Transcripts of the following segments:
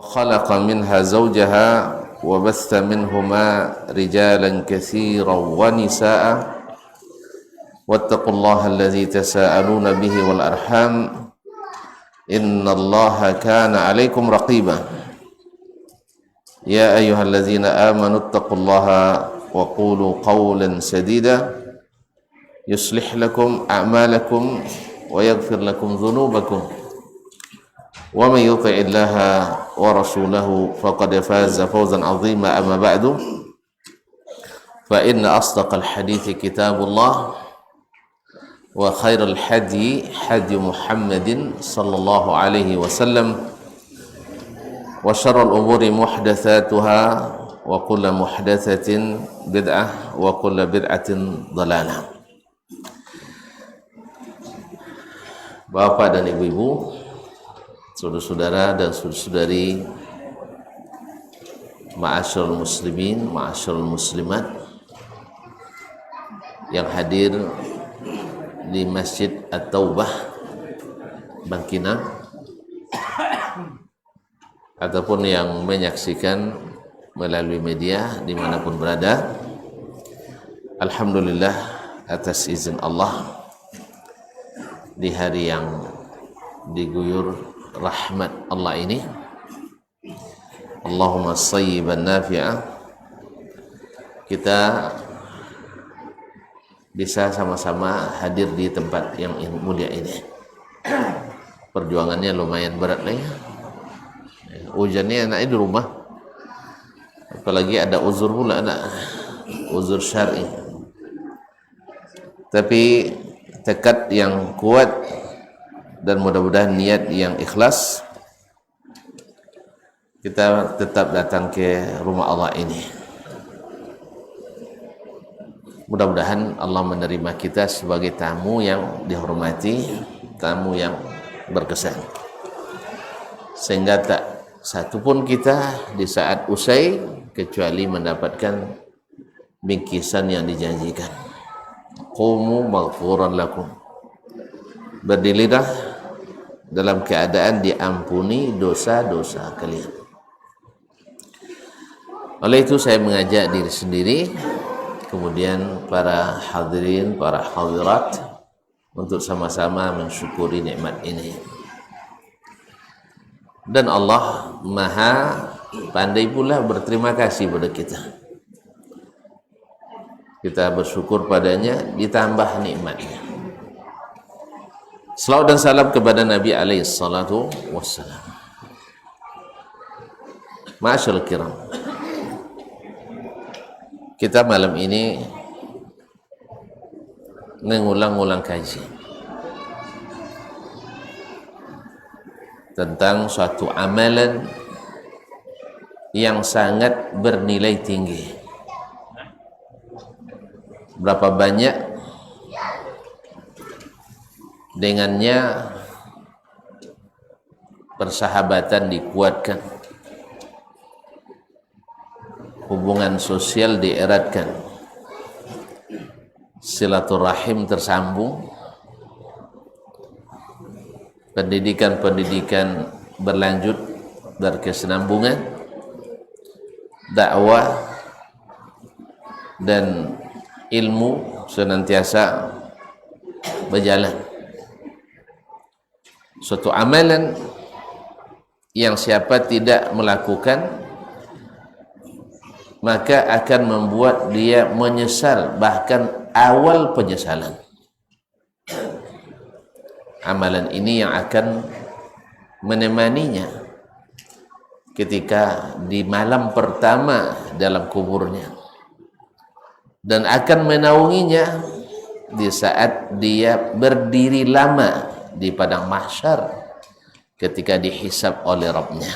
خلق منها زوجها وبث منهما رجالا كثيرا ونساء واتقوا الله الذي تساءلون به والأرحام إن الله كان عليكم رقيبا يا أيها الذين آمنوا اتقوا الله وقولوا قولا سديدا يصلح لكم أعمالكم ويغفر لكم ذنوبكم ومن يطع الله ورسوله فقد فاز فوزا عظيما أما بعد فإن أصدق الحديث كتاب الله وخير الحدي حدي محمد صلى الله عليه وسلم وشر الأمور محدثاتها وكل محدثة بدعة وكل بدعة ضلالة. Bapak dan ibu-ibu, saudara-saudara dan saudari, ma'asyarul muslimin, ma'asyarul muslimat yang hadir di Masjid At-Taubah Bangkinang ataupun yang menyaksikan melalui media dimanapun berada. Alhamdulillah atas izin Allah di hari yang diguyur rahmat Allah ini, Allahumma sayyiban nafi'ah, kita bisa sama-sama hadir di tempat yang mulia ini. Perjuangannya lumayan berat lah ya. Hujannya enaknya di rumah, apalagi ada uzur pula, ada uzur syar'i. Tapi tekad yang kuat dan mudah-mudahan niat yang ikhlas, kita tetap datang ke rumah Allah ini. Mudah-mudahan Allah menerima kita sebagai tamu yang dihormati, tamu yang berkesan, sehingga tak satupun kita di saat usai kecuali mendapatkan bingkisan yang dijanjikan. Qumu maghfuran lakum, berdirilah dalam keadaan diampuni dosa-dosa kalian. Oleh itu saya mengajak diri sendiri, kemudian para hadirin, para hadirat, untuk sama-sama mensyukuri nikmat ini. Dan Allah Maha pandai pula berterima kasih pada kita. Kita bersyukur padanya, ditambah nikmatnya. Salawat dan salam kepada Nabi alaihi salatu wassalam. Ma'asyarul kiram, kita malam ini mengulang-ulang kaji tentang suatu amalan yang sangat bernilai tinggi. Berapa banyak dengannya persahabatan dikuatkan, hubungan sosial dieratkan, silaturahim tersambung, pendidikan-pendidikan berlanjut berkesinambungan, dakwah dan ilmu senantiasa berjalan. Suatu amalan yang siapa tidak melakukan maka akan membuat dia menyesal, bahkan awal penyesalan. Amalan ini yang akan menemaninya ketika di malam pertama dalam kuburnya, dan akan menaunginya di saat dia berdiri lama di padang mahsyar ketika dihisab oleh Rabbnya.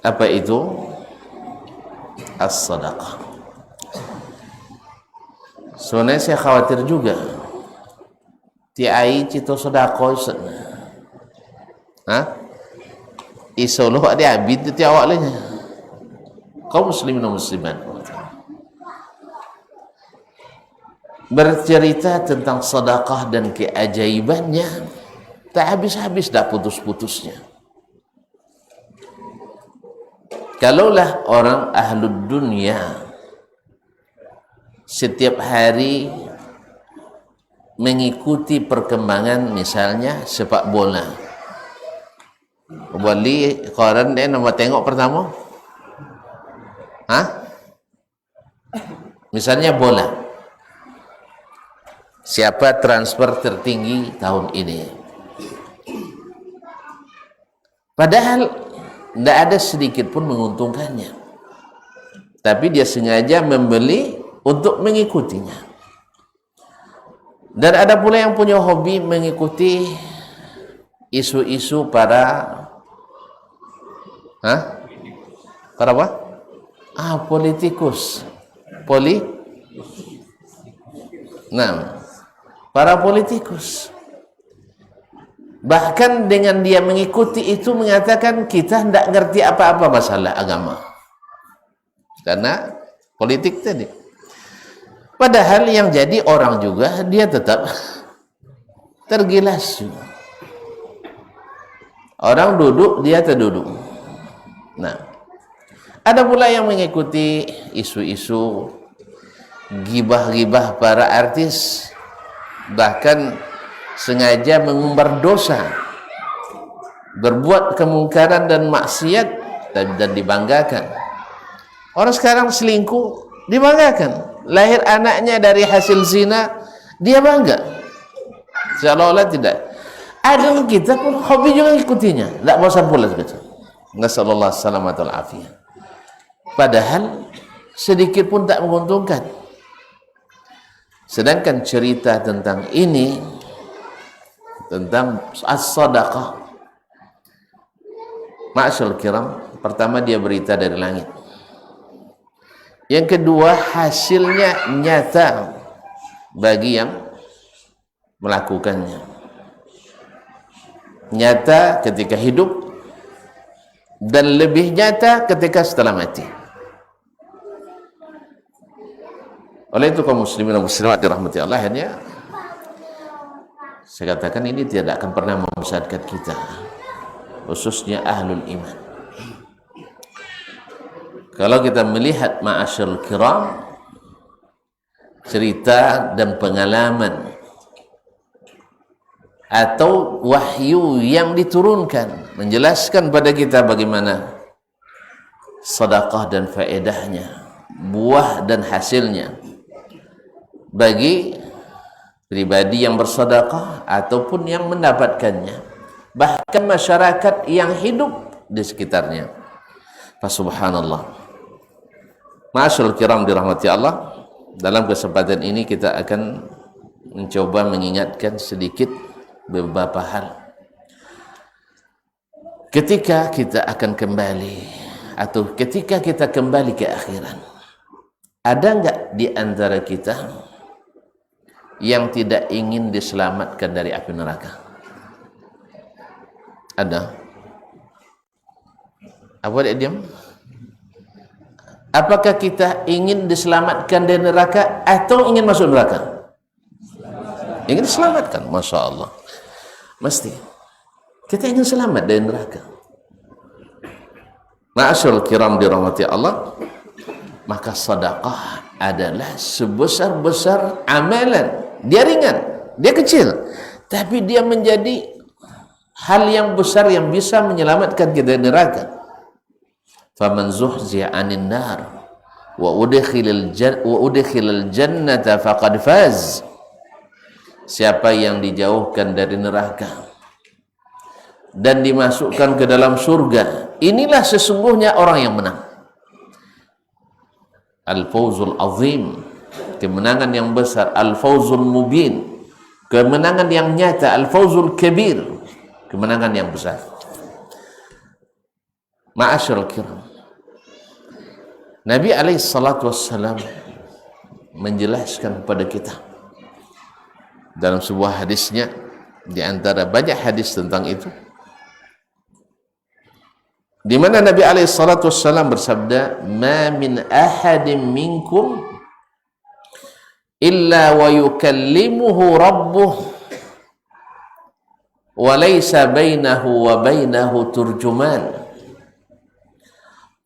Apa itu? As-sadaqah. Sebenarnya saya khawatir juga tiai cito sedekah isoloh ada abid itu awalnya kaum muslimin dan muslimat bercerita tentang sedekah dan keajaibannya tak habis-habis, tak putus-putusnya. Kalaulah orang ahlud dunia setiap hari mengikuti perkembangan misalnya sepak bola, wali koran dia nama tengok pertama, misalnya bola, siapa transfer tertinggi tahun ini, padahal tidak ada sedikit pun menguntungkannya, tapi dia sengaja membeli untuk mengikutinya. Dan ada pula yang punya hobi mengikuti isu-isu para apa? Politikus. Para politikus. Bahkan dengan dia mengikuti itu mengatakan kita tidak ngerti apa-apa masalah agama. Karena politik tadi. Padahal yang jadi orang juga dia tetap tergilas juga. Orang duduk dia terduduk. Nah, ada pula yang mengikuti isu-isu gibah-gibah para artis, bahkan sengaja mengumbar dosa, berbuat kemungkaran dan maksiat dan dibanggakan. Orang sekarang selingkuh dibanggakan, lahir anaknya dari hasil zina dia bangga, seolah-olah tidak. Ada kita pun hobi juga ikutinya, tidak bosan pula begitu. Nasallallahu salamatul afiyah. Padahal sedikit pun tak menguntungkan. Sedangkan cerita tentang ini, tentang as-sadaqah, ma'asyal kiram, pertama dia berita dari langit, yang kedua hasilnya nyata bagi yang melakukannya, nyata ketika hidup dan lebih nyata ketika setelah mati. Oleh itu kaum muslimin dan muslimat dirahmati Allah, akhirnya saya katakan ini tidak akan pernah menyesatkan kita, khususnya ahlul iman. Kalau kita melihat ma'asyarul kiram, cerita dan pengalaman atau wahyu yang diturunkan menjelaskan pada kita bagaimana sedekah dan faedahnya, buah dan hasilnya bagi pribadi yang bersedekah ataupun yang mendapatkannya, bahkan masyarakat yang hidup di sekitarnya. Subhanallah. Ma'asyarul kiram dirahmati Allah, dalam kesempatan ini kita akan mencoba mengingatkan sedikit beberapa hal. Ketika kita akan kembali atau ketika kita kembali ke akhirat, ada enggak di antara kita yang tidak ingin diselamatkan dari api neraka? Ada? Apa dia diam? Apakah kita ingin diselamatkan dari neraka atau ingin masuk neraka? Ingin diselamatkan, Masya Allah. Mesti kita ingin selamat dari neraka. Ma'asyarul kiram dirahmati Allah, maka sedekah adalah sebesar-besar amalan. Dia ringan, dia kecil, tapi dia menjadi hal yang besar yang bisa menyelamatkan kita dari neraka. Faman zuhziya 'anil nar wa udkhilal jannata faqad faz. Siapa yang dijauhkan dari neraka dan dimasukkan ke dalam surga, inilah sesungguhnya orang yang menang. Al-fawzul azim, kemenangan yang besar. Al-fawzul mubin, kemenangan yang nyata. Al-fawzul kabir, kemenangan yang besar. Ma'asyarul kiram, Nabi SAW menjelaskan kepada kita dalam sebuah hadisnya, di antara banyak hadis tentang itu, di mana Nabi SAW bersabda, "Ma min ahadin minkum illa wa yukallimuhu rabbuh wa laysa bainahu wa bainahu turjuman.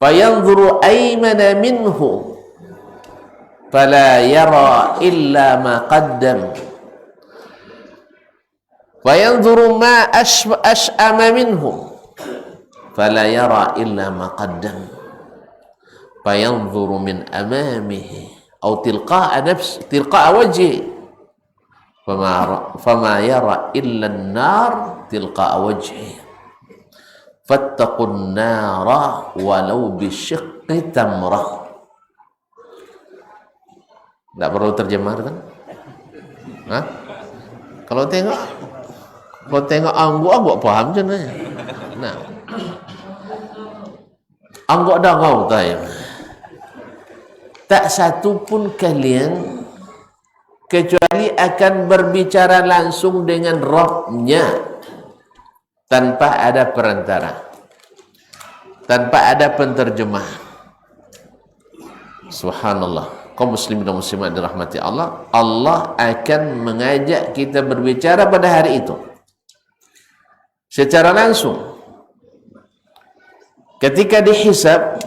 fayanzuru aymana minhu fala yara illa ma qaddam fayanzuru ma ash'ama minhu fala yara illa ma qaddam fayanzuru min amamihi atau tilqa'a wajhi fama yara illa an-nar tilqa'a wajhi fattaqun nara walau bisyiqqi tamrah. Tak perlu terjemah kan? Hah? Kalau tengok angguk paham je nanya. Nah. Angguk dah kau tanya. Tak satu pun kalian kecuali akan berbicara langsung dengan Rabb-Nya tanpa ada perantara, tanpa ada penterjemah. Subhanallah. Kaum muslimin dan muslimat dirahmati Allah, Allah akan mengajak kita berbicara pada hari itu secara langsung ketika dihisab.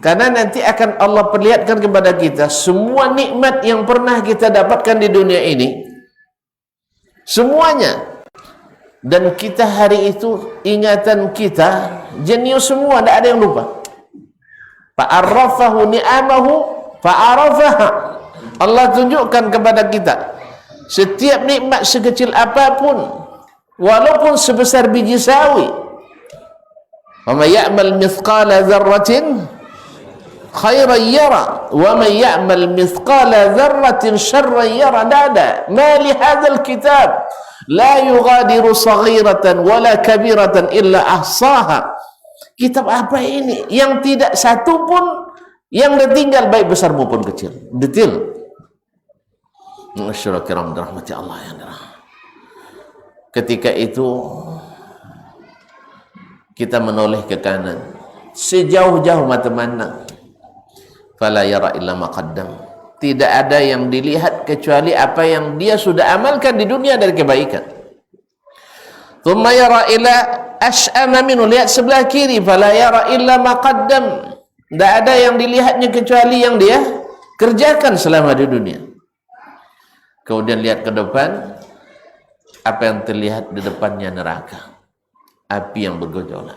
Karena nanti akan Allah perlihatkan kepada kita semua nikmat yang pernah kita dapatkan di dunia ini, semuanya. Dan kita hari itu, ingatan kita jenius semua, tidak ada yang lupa. Fa'arrafahu ni'amahu fa'arafaha. Allah tunjukkan kepada kita setiap nikmat sekecil apapun, walaupun sebesar biji sawi. Wa may ya'mal mithqala dzarratin khairan yara wa man ya'mal mithqala dzarratin syarran yara. Dada ma li hadzal kitab la yughadiru saghiratan wala kabiratan illa ahsaha. Kitab apa ini yang tidak satu pun yang tertinggal, baik besar maupun kecil, detail. Masyaallah kiram dirahmati Allah yang dirahmati. Ketika itu kita menoleh ke kanan sejauh-jauh mata mandang, fala yara illa ma qaddam. Tidak ada yang dilihat kecuali apa yang dia sudah amalkan di dunia dari kebaikan. Thumma yara ila ash'ama minhu, lihat sebelah kiri, fala yara illa ma qaddam. Tidak ada yang dilihatnya kecuali yang dia kerjakan selama di dunia. Kemudian lihat ke depan, apa yang terlihat di depannya neraka, api yang bergejolak.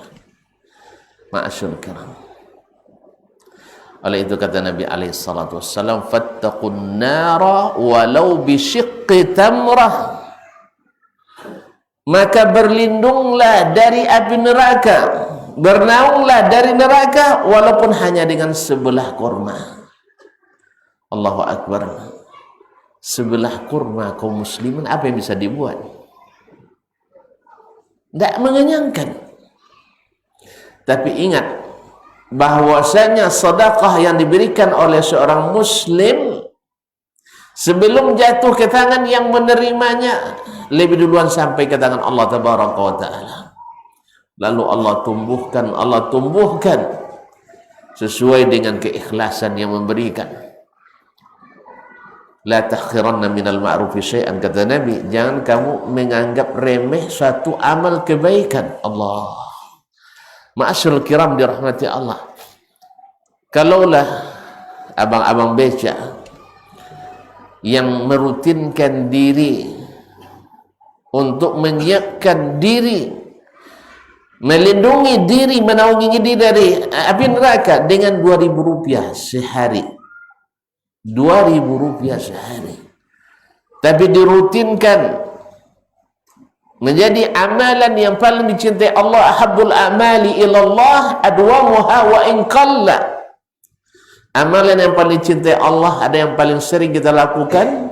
Ma'asyul kiram. Oleh itu kata Nabi alaihi salatu wassalam, fattaqun nara walau bisyiqqi tamrah. Maka berlindunglah dari api neraka, bernaunglah dari neraka walaupun hanya dengan sebelah kurma. Allahu akbar. Sebelah kurma kaum muslimin, apa yang bisa dibuat? Tidak mengenyangkan. Tapi ingat bahwasanya sedekah yang diberikan oleh seorang muslim sebelum jatuh ke tangan yang menerimanya, lebih duluan sampai ke tangan Allah tabaraka wa taala. Lalu Allah tumbuhkan sesuai dengan keikhlasan yang memberikan. La takhiranna minal ma'rufi syai'an, kata Nabi, jangan kamu menganggap remeh suatu amal kebaikan. Allah. Ma'asyarul kiram dirahmati Allah. Kalaulah abang-abang beca yang merutinkan diri untuk menyiapkan diri, melindungi diri, menaungi diri dari api neraka dengan 2.000 rupiah sehari, 2.000 rupiah sehari, tapi dirutinkan menjadi amalan yang paling dicintai Allah. Ahabbul amali ilallah adwamuha wa in qalla. Amalan yang paling dicintai Allah, ada yang paling sering kita lakukan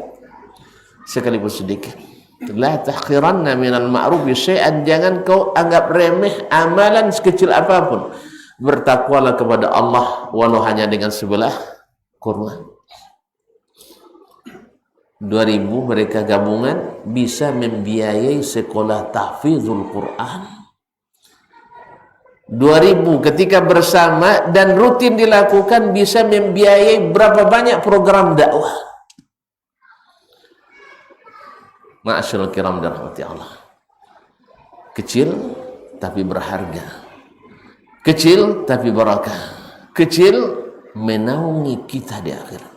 sekalipun sedikit. La tahqiranna minal ma'rufi syai'an, jangan kau anggap remeh amalan sekecil apapun. Bertakwalah kepada Allah walau hanya dengan sebelah kurma. 2.000 mereka gabungan bisa membiayai sekolah tahfizul Quran. 2.000 ketika bersama dan rutin dilakukan bisa membiayai berapa banyak program dakwah. Ma'asyarul kiram dirahmati Allah. Kecil tapi berharga, kecil tapi barakah. kecil menaungi kita di akhirat.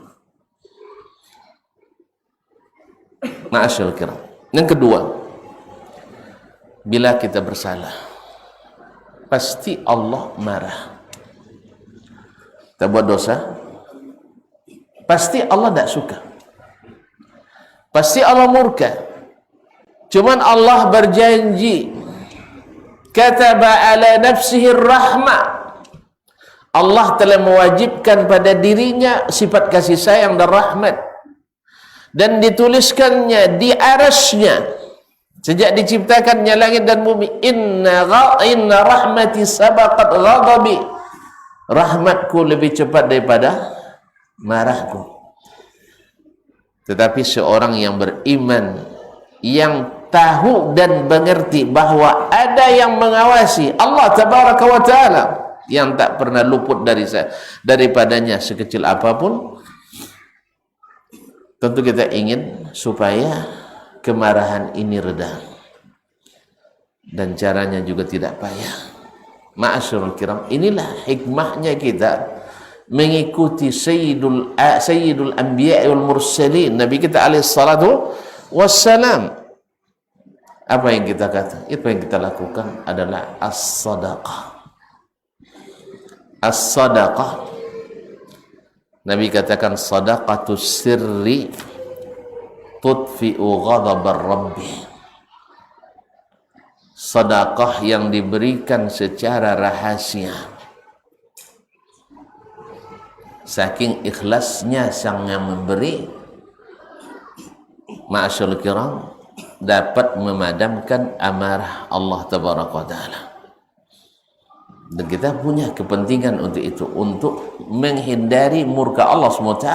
Ma'asyarul kiram. Yang kedua, bila kita bersalah, pasti Allah marah. Kita buat dosa, pasti Allah tidak suka, pasti Allah murka. Cuman Allah berjanji, kataba ala nafsihi rahmah, Allah telah mewajibkan pada dirinya sifat kasih sayang dan rahmat, dan dituliskannya di arasnya sejak diciptakannya langit dan bumi. Inna rahmati sabaqat ghadabi, rahmatku lebih cepat daripada marahku. Tetapi seorang yang beriman, yang tahu dan mengerti bahwa ada yang mengawasi, Allah tabaraka wa ta'ala, yang tak pernah luput daripadanya sekecil apapun, tentu kita ingin supaya kemarahan ini reda, dan caranya juga tidak payah. Ma'asyarul kiram, inilah hikmahnya kita mengikuti sayyidul anbiya wal mursalin, Nabi kita alaihi salatu wassalam. Apa yang kita kata, apa yang kita lakukan adalah as-sadaqah. As-sadaqah, Nabi katakan, sadaqatus sirri tudfi'u ghadabar rabbi. Sedekah yang diberikan secara rahasia, saking ikhlasnya sang yang memberi, ma'asyarul kiram, dapat memadamkan amarah Allah tabaraka wa ta'ala. Dan kita punya kepentingan untuk itu, untuk menghindari murka Allah SWT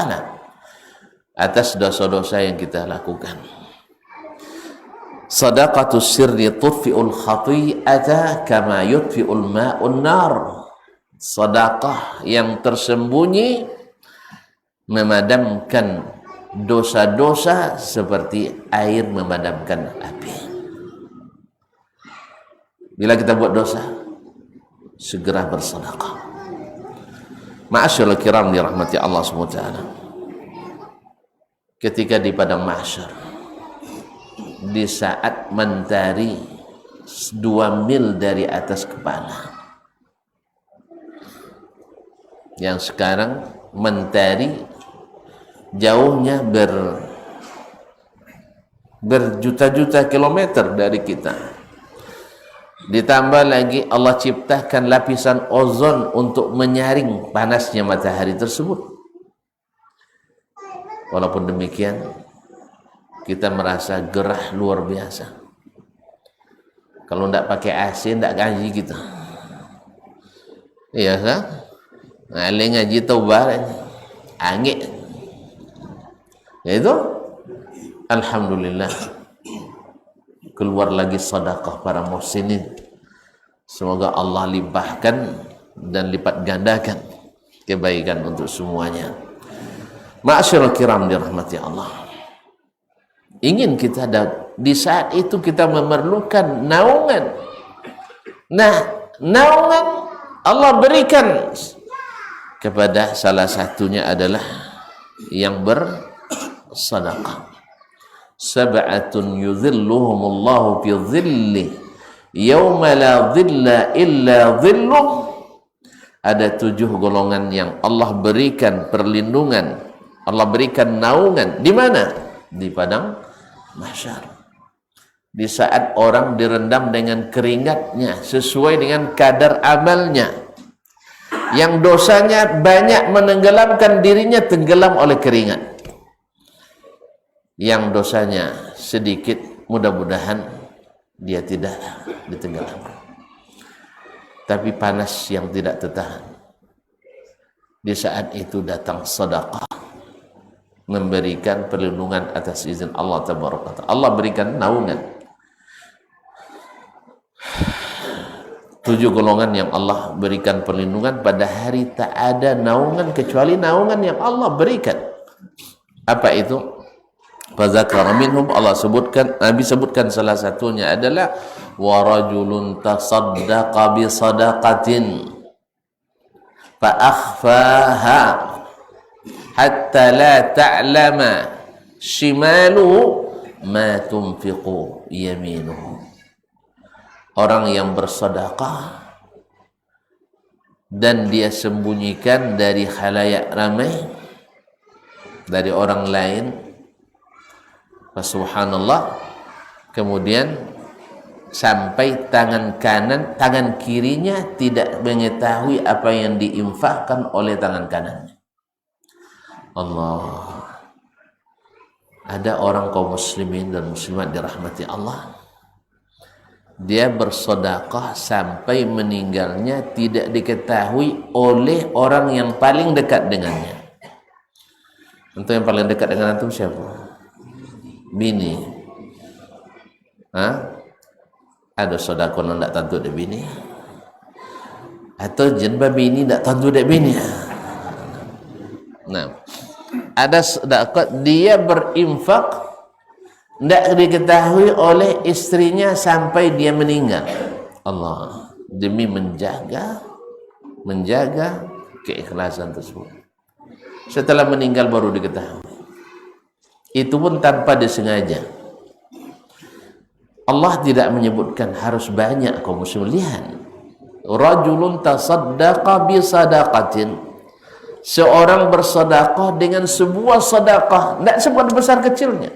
atas dosa-dosa yang kita lakukan. Sadaqatus sirri tudfi'ul khati'ata kama yudfi'ul ma'un nar. Sedekah yang tersembunyi memadamkan dosa-dosa seperti air memadamkan api. Bila kita buat dosa, segera bersedekah. Ma'asyarul kiram dirahmati Allah SWT. Ketika di padang mahsyar, di saat mentari 2 mil dari atas kepala, yang sekarang mentari jauhnya berjuta-juta kilometer dari kita, ditambah lagi Allah ciptakan lapisan ozon untuk menyaring panasnya matahari tersebut. Walaupun demikian, kita merasa gerah luar biasa. Kalau tidak pakai AC, tidak ngaji kita. Iya kan? Ngaji ngaji taubat, angin. Itu, alhamdulillah, keluar lagi sedekah para muhsinin. Semoga Allah limpahkan dan lipat gandakan kebaikan untuk semuanya. Ma'asyarul kiram dirahmati Allah. Ingin kita di saat itu kita memerlukan naungan. Nah, naungan Allah berikan kepada salah satunya adalah yang bersedekah. Sab'atun yudhilluhumullahu fi dhilli yawma la dhilla illa dhilluh. Ada 7 golongan yang Allah berikan perlindungan, Allah berikan naungan. Di mana? Di padang mahsyar. Di saat orang direndam dengan keringatnya sesuai dengan kadar amalnya. Yang dosanya banyak menenggelamkan dirinya, tenggelam oleh keringat. Yang dosanya sedikit, mudah-mudahan dia tidak ditenggelamkan. Tapi panas yang tidak tertahan. Di saat itu datang sedekah, memberikan perlindungan atas izin Allah tabaraka. Allah berikan naungan. 7 golongan yang Allah berikan perlindungan, pada hari tak ada naungan kecuali naungan yang Allah berikan. Apa itu? Fadzakara minhum, Allah sebutkan, Nabi sebutkan salah satunya adalah wa rajulun tasaddaqa bi sadaqatin akhfaha hatta la ta'lama shimaluhu ma tunfiqu yaminuhu. Orang yang bersedekah dan dia sembunyikan dari khalayak ramai, dari orang lain, subhanallah, kemudian sampai tangan kirinya tidak mengetahui apa yang diinfakkan oleh tangan kanannya. Allah. Ada orang kaum muslimin dan muslimat dirahmati Allah, dia bersedekah sampai meninggalnya tidak diketahui oleh orang yang paling dekat dengannya. Untuk yang paling dekat dengan antum siapa? Bini. Ada sedekah nak tentu dek bini, atau jenba bini tak tentu dek bini. Nah, ada sedekah dia berinfak tidak diketahui oleh istrinya sampai dia meninggal. Allah, demi menjaga keikhlasan tersebut. Setelah meninggal baru diketahui. Itu pun tanpa disengaja. Allah tidak menyebutkan harus banyak kaum muslimin. Lihat, rajulun tasaddaqa bi sadaqatin, seorang bersedekah dengan sebuah sedekah, tidak sebut besar kecilnya.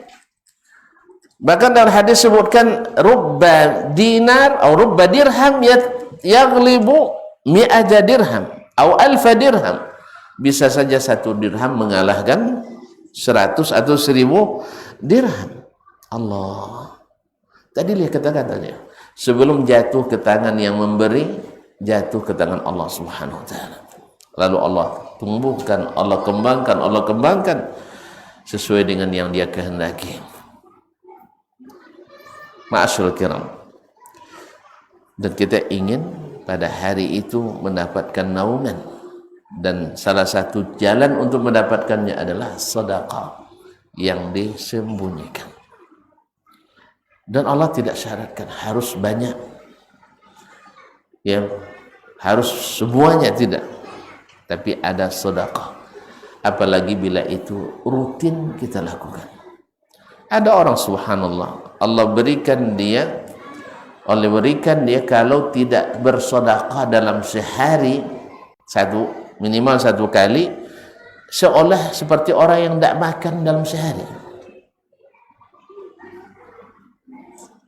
Bahkan dalam hadis sebutkan rubba dinar atau rubba dirham yaghlibu mi'ata dirham atau alfa dirham. Bisa saja 1 dirham mengalahkan 100 atau 1000 dirham. Allah. Tadi lihat kata-katanya. Sebelum jatuh ke tangan yang memberi, jatuh ke tangan Allah Subhanahu wa taala. Lalu Allah tumbuhkan, Allah kembangkan sesuai dengan yang Dia kehendaki. Ma'asyiral kiram. Dan kita ingin pada hari itu mendapatkan naungan, dan salah satu jalan untuk mendapatkannya adalah sedekah yang disembunyikan. Dan Allah tidak syaratkan harus banyak, ya, harus semuanya, tidak. Tapi ada sedekah, apalagi bila itu rutin kita lakukan. Ada orang subhanallah, Allah berikan dia kalau tidak bersedekah dalam sehari minimal 1 kali, seolah seperti orang yang tidak makan dalam sehari.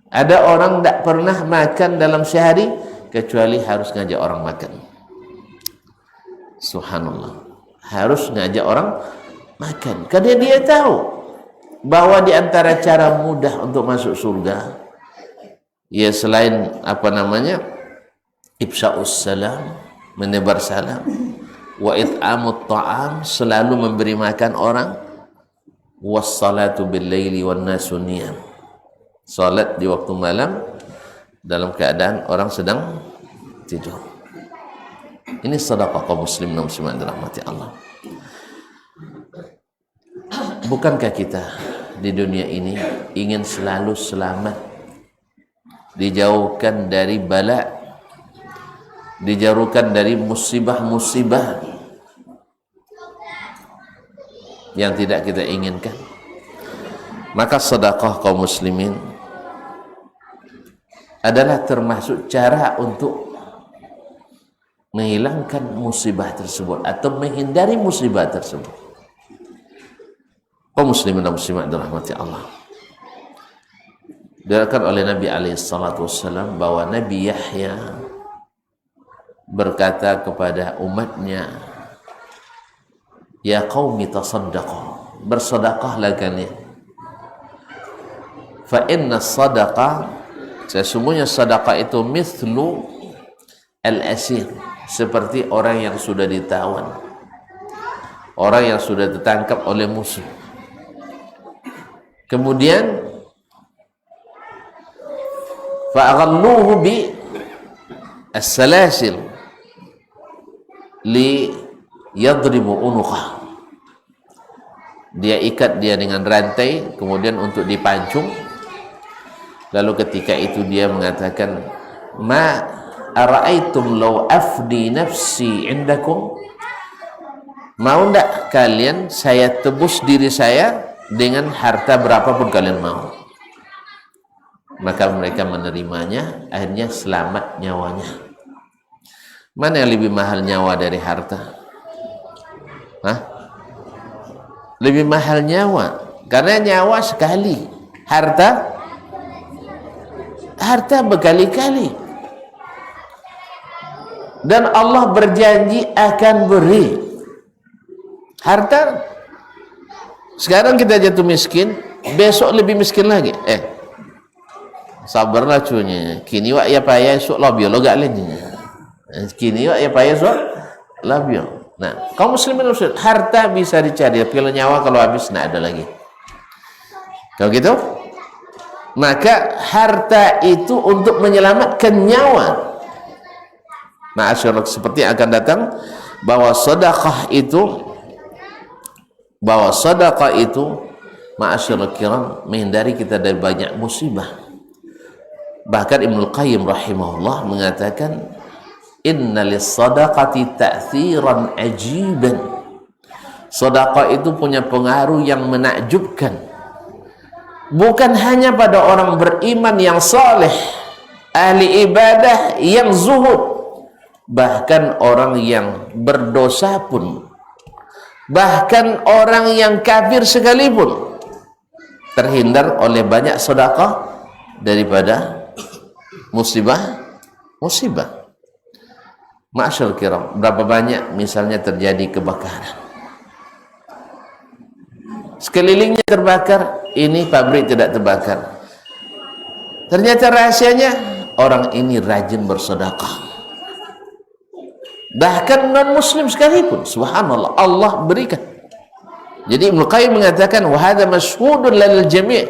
Ada orang tidak pernah makan dalam sehari kecuali harus ngajak orang makan. Subhanallah, harus ngajak orang makan karena dia tahu bahwa di antara cara mudah untuk masuk surga, ya selain ifsya'us salam, menebar salam, wa it'amut ta'am, selalu memberi makan orang, wassalatu bil laili wan nasu niyam, salat di waktu malam dalam keadaan orang sedang tidur. Ini sedekah kaum muslim dan muslimat dirahmati Allah. Bukankah kita di dunia ini ingin selalu selamat, dijauhkan dari bala, dijauhkan dari musibah-musibah yang tidak kita inginkan? Maka sedekah kaum muslimin adalah termasuk cara untuk menghilangkan musibah tersebut atau menghindari musibah tersebut. Kaum muslimin dan muslimat dirahmati Allah. Diriwayatkan oleh Nabi SAW bahwa Nabi Yahya berkata kepada umatnya, ya qaumi tasaddaqu, bersedekahlah kalian. Fa inna sadaqah, sesungguhnya sedekah itu mithlu al-asir, seperti orang yang sudah ditawan, orang yang sudah ditangkap oleh musuh. Kemudian fa'aghalluhu bi as-salasil li yadribu unuqah, dia ikat dia dengan rantai kemudian untuk dipancung. Lalu ketika itu dia mengatakan, ma ara'aitum law afdi nafsi indakum, Mau ndak kalian saya tebus diri saya dengan harta berapapun kalian mau? Maka mereka menerimanya, akhirnya selamat nyawanya. Mana yang lebih mahal nyawa dari harta? Hah? Lebih mahal nyawa, karena nyawa sekali, harta berkali-kali. Dan Allah berjanji akan beri. Harta sekarang kita jatuh miskin, besok lebih miskin lagi. Sabarlah cunya. Kini wak ya payah esok labio lo gak lainnya. Kini wak ya payah esok labio. Nah, kaum muslimin muslim, harta bisa dicari, tapi nyawa kalau habis tidak ada lagi. Kalau gitu, maka harta itu untuk menyelamatkan nyawa. Nah, seperti akan datang bahwa sedekah itu ma'asyiral kiram menghindari kita dari banyak musibah. Bahkan Ibnul Qayyim rahimahullah mengatakan inna lis-sadaqati ta'thiran ajiban. Sedekah itu punya pengaruh yang menakjubkan. Bukan hanya pada orang beriman yang saleh, ahli ibadah yang zuhud, bahkan orang yang berdosa pun, bahkan orang yang kafir sekalipun terhindar oleh banyak sedekah daripada musibah. Ma'asyarul kiram, berapa banyak misalnya terjadi kebakaran, sekelilingnya terbakar, ini pabrik tidak terbakar, ternyata rahasianya orang ini rajin bersedekah. Bahkan non muslim sekalipun, subhanallah, Allah berikan. Jadi Ibnu Qayyim mengatakan wa hadza masyhudun lil jami',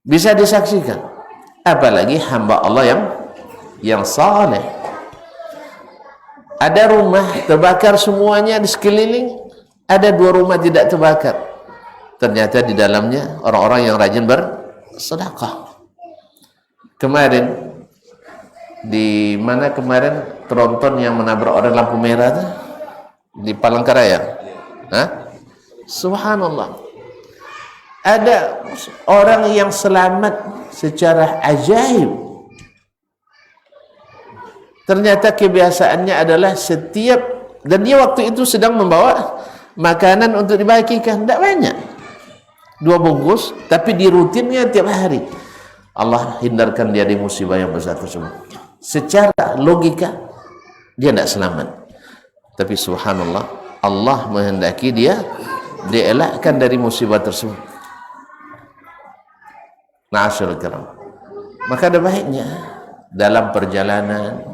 bisa disaksikan, apalagi hamba Allah yang saleh. Ada rumah terbakar semuanya di sekeliling, ada 2 rumah tidak terbakar, ternyata di dalamnya orang-orang yang rajin bersedekah. Kemarin di mana kemarin tronton yang menabrak orang lampu merah itu? Di Palangkaraya. Subhanallah, ada orang yang selamat secara ajaib. Ternyata kebiasaannya adalah setiap, dan dia waktu itu sedang membawa makanan untuk dibagikan, tidak banyak, 2 bungkus, tapi di rutinnya tiap hari. Allah hindarkan dia dari musibah yang besar tersebut. Secara logika dia tidak selamat, tapi subhanallah, Allah menghendaki dia dielakkan dari musibah tersebut. Ma'asyarul kiram, maka ada baiknya dalam perjalanan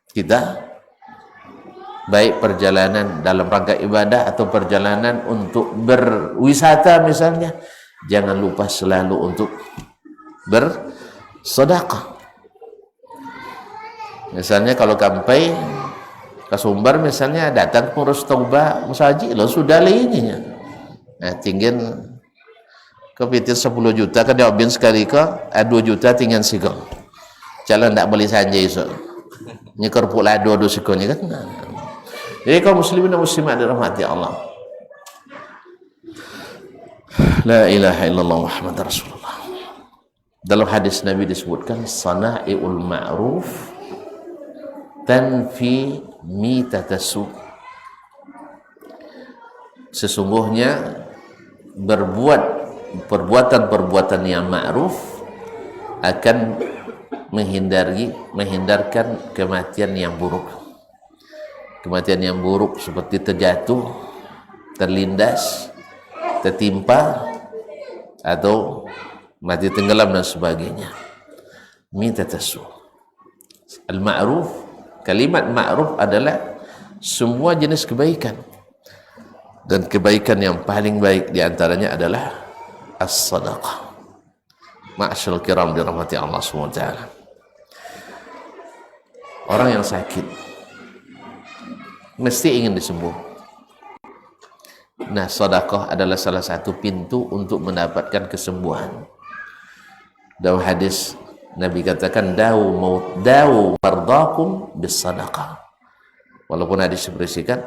kita, baik perjalanan dalam rangka ibadah atau perjalanan untuk berwisata misalnya, jangan lupa selalu untuk bersedekah. Misalnya kalau sampai ke Sumbar misalnya, datang pengurus Toba Musaji, lo sudah lainnya. Nah, tinggal kepitir 10 juta kan diobin sekali ke 2 juta tinggal sigong. Jalan tak boleh saja iso. Nyekor pula 2 sigonya kan. Jadi kaum muslimin dan muslimat dirahmati Allah. La ilaha illallah Muhammad Rasulullah. Dalam hadis Nabi disebutkan sana'iul ma'ruf tanfi mitatasu. Sesungguhnya berbuat perbuatan-perbuatan yang ma'ruf akan menghindarkan kematian yang buruk. Kematian yang buruk seperti terjatuh, terlindas, tertimpa, atau mati tenggelam dan sebagainya. Mitatasu. Al-ma'ruf, kalimat ma'ruf adalah semua jenis kebaikan, dan kebaikan yang paling baik diantaranya adalah as-sadaqah. Ma'asyarul kiram dirahmati Allah SWT. Orang yang sakit mesti ingin disembuh. Nah, sedekah adalah salah satu pintu untuk mendapatkan kesembuhan. Dalam hadis Nabi katakan dawu mardakum bis sadaqah. Walaupun hadis berisikan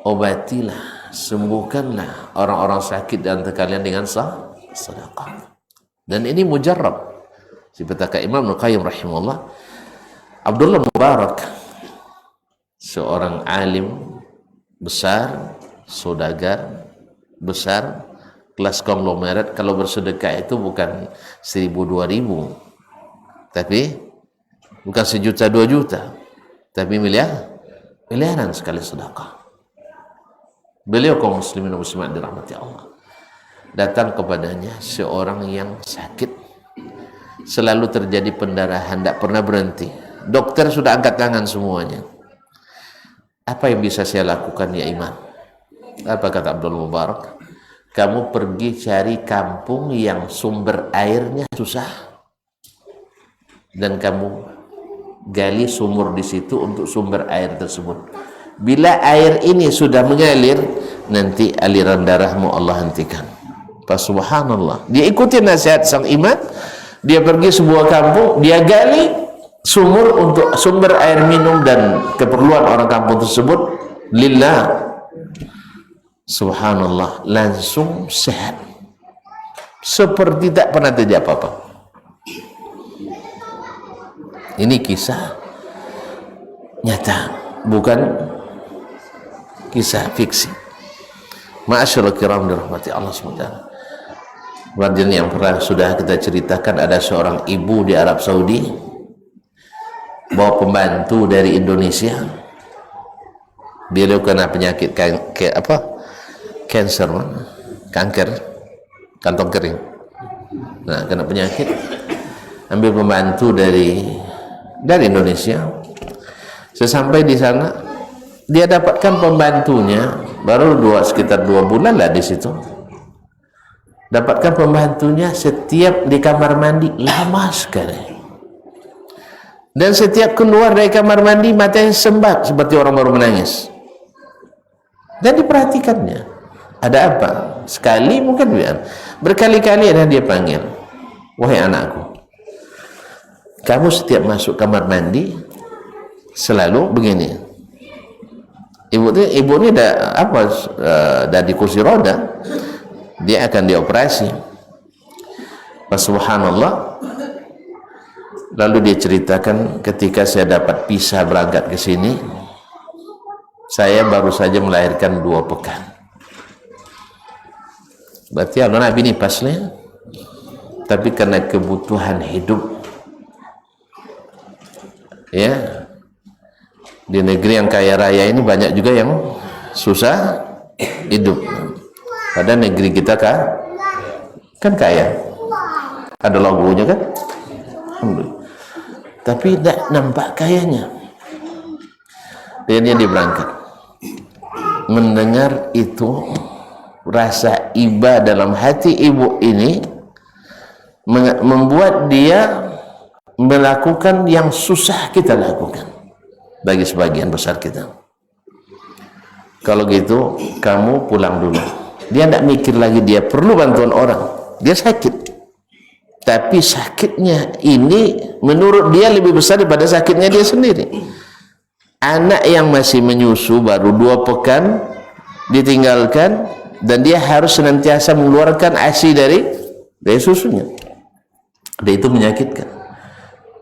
obatilah, sembuhkanlah orang-orang sakit di antara kalian dengan sedekah. Dan ini mujarrab. Seperti Imam Ibnu Qayyim rahimahullah, Abdullah Mubarak, seorang alim besar, saudagar besar, kelas konglomerat. Kalau bersedekah itu bukan 1.000-2.000, tapi bukan 1 juta 2 juta, tapi miliaran sekali sedekah. Beliau kaum muslimin dan muslimat dirahmati Allah, datang kepadanya seorang yang sakit, selalu terjadi pendarahan, tidak pernah berhenti. Dokter sudah angkat tangan semuanya. Apa yang bisa saya lakukan ya Imam? Apa kata Abdul Mubarak? Kamu pergi cari kampung yang sumber airnya susah, dan kamu gali sumur di situ untuk sumber air tersebut. Bila air ini sudah mengalir, nanti aliran darahmu Allah hentikan. Subhanallah. Dia ikuti nasihat sang imam. Dia pergi sebuah kampung, dia gali sumur untuk sumber air minum dan keperluan orang kampung tersebut lillah. Subhanallah, langsung sehat seperti tak pernah terjadi apa-apa. Ini kisah nyata, bukan kisah fiksi. Ma'asyiral kiram dirahmati Allah SWT. Bagian yang pernah sudah kita ceritakan, ada seorang ibu di Arab Saudi bawa pembantu dari Indonesia. Beliau kena penyakit kanker, kantong kering. Nah, kena penyakit, ambil pembantu dari Indonesia. Sesampai di sana, dia dapatkan pembantunya baru sekitar 2 bulan lah di situ. Dapatkan pembantunya setiap di kamar mandi lama sekali, dan setiap keluar dari kamar mandi matanya sembab seperti orang baru menangis. Dan diperhatikannya, ada apa? Sekali mungkin berkali-kali ada dia panggil, wahai anakku, kamu setiap masuk kamar mandi selalu begini. Ibu ini dah di kursi roda, dia akan dioperasi. Subhanallah. Lalu dia ceritakan, ketika saya dapat pisah berangkat ke sini, saya baru saja melahirkan 2 pekan. Berarti Allah Nabi ini pasnya, tapi karena kebutuhan hidup, ya, di negeri yang kaya raya ini banyak juga yang susah hidup. Pada negeri kita kan kaya, ada lagunya kan, tapi tidak nampak kayanya. Dia berangkat, mendengar itu, rasa iba dalam hati ibu ini membuat dia melakukan yang susah kita lakukan bagi sebagian besar kita. Kalau gitu, kamu pulang dulu. Dia tidak mikir lagi dia perlu bantuan orang, dia sakit, tapi sakitnya ini menurut dia lebih besar daripada sakitnya dia sendiri. Anak yang masih menyusu baru 2 pekan ditinggalkan, dan dia harus senantiasa mengeluarkan ASI dari susunya. Dan itu menyakitkan,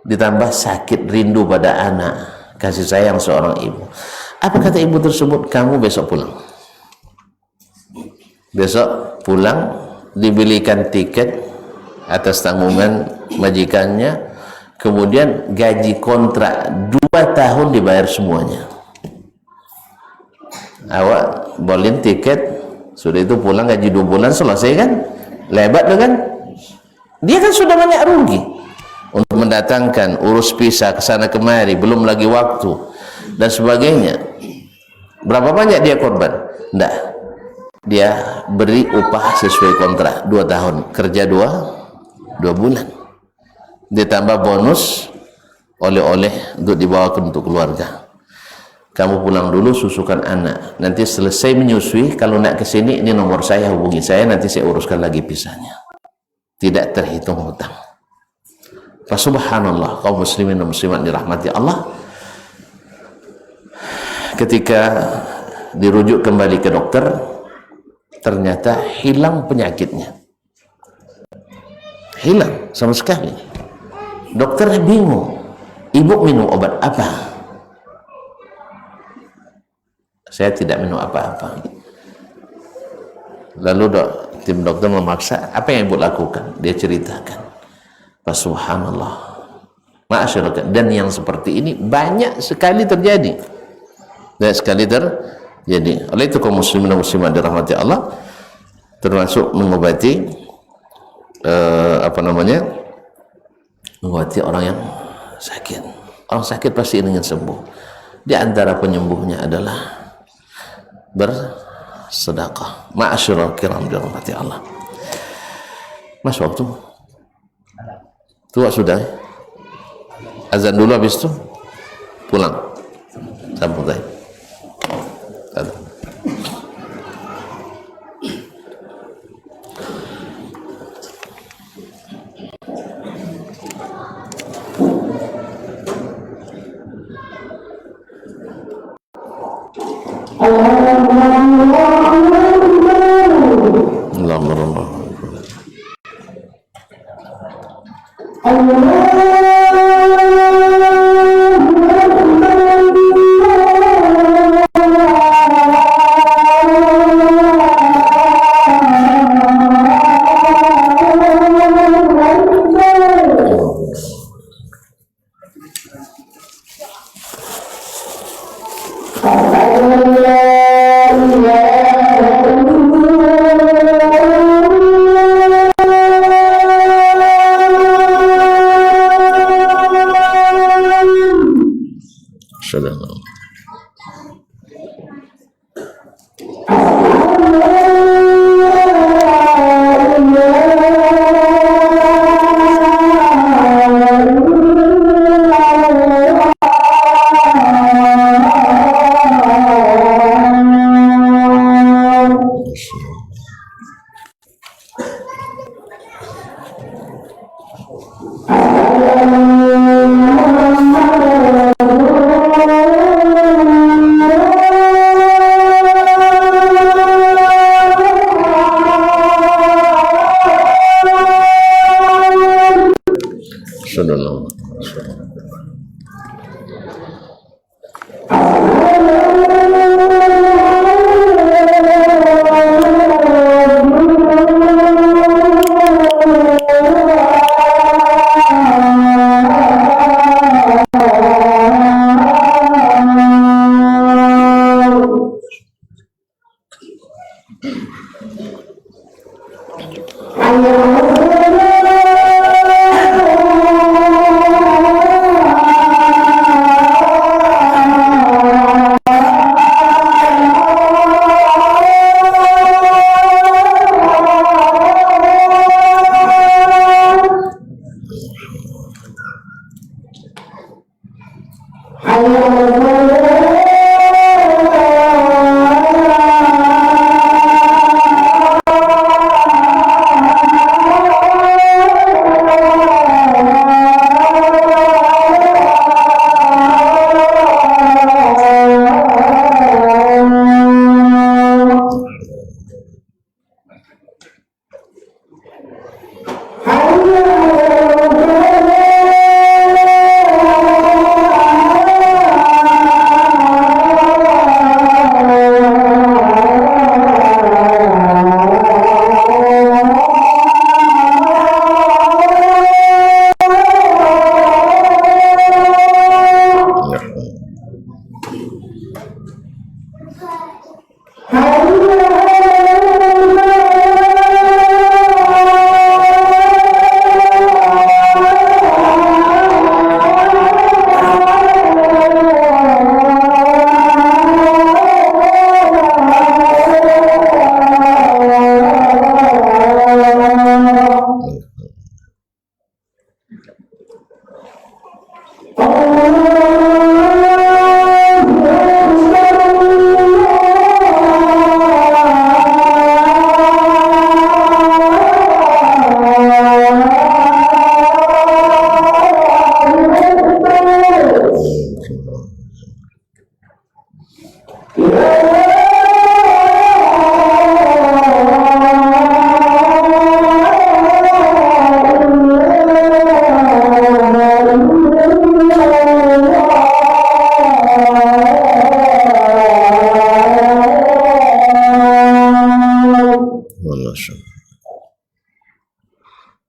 ditambah sakit rindu pada anak, kasih sayang seorang ibu. Apa kata ibu tersebut? Kamu besok pulang. Besok pulang, dibelikan tiket atas tanggungan majikannya, kemudian gaji kontrak 2 tahun dibayar semuanya. Awak beliin tiket, sudah itu pulang, gaji 2 bulan selesai kan? Lebat tuh kan? Dia kan sudah banyak rugi untuk mendatangkan, urus visa ke sana kemari, belum lagi waktu dan sebagainya. Berapa banyak dia korban? Enggak, dia beri upah sesuai kontrak 2 tahun, kerja 2 bulan, ditambah bonus oleh-oleh untuk dibawa untuk keluarga. Kamu pulang dulu, susukan anak, nanti selesai menyusui, kalau nak ke sini, ini nomor saya, hubungi saya, nanti saya uruskan lagi pisahnya. Tidak terhitung hutang. Subhanallah, kaum muslimin dan muslimat dirahmati Allah. Ketika dirujuk kembali ke dokter, ternyata hilang penyakitnya, hilang sama sekali. Dokter bingung, ibu minum obat apa? Saya tidak minum apa-apa. Lalu tim dokter memaksa, apa yang ibu lakukan? Dia ceritakan. Subhanallah, masyarakat, dan yang seperti ini banyak sekali terjadi. Banyak sekali terjadi. Oleh itu kaum muslimin dan muslimat dirahmati Allah, termasuk mengobati mengobati orang yang sakit. Orang sakit pasti ingin sembuh. Di antara penyembuhnya adalah bersedekah. Ma'asyiral kiram dirahmati Allah. Mas, waktu tua sudah, azan dulu, habis itu pulang, sambung tadi.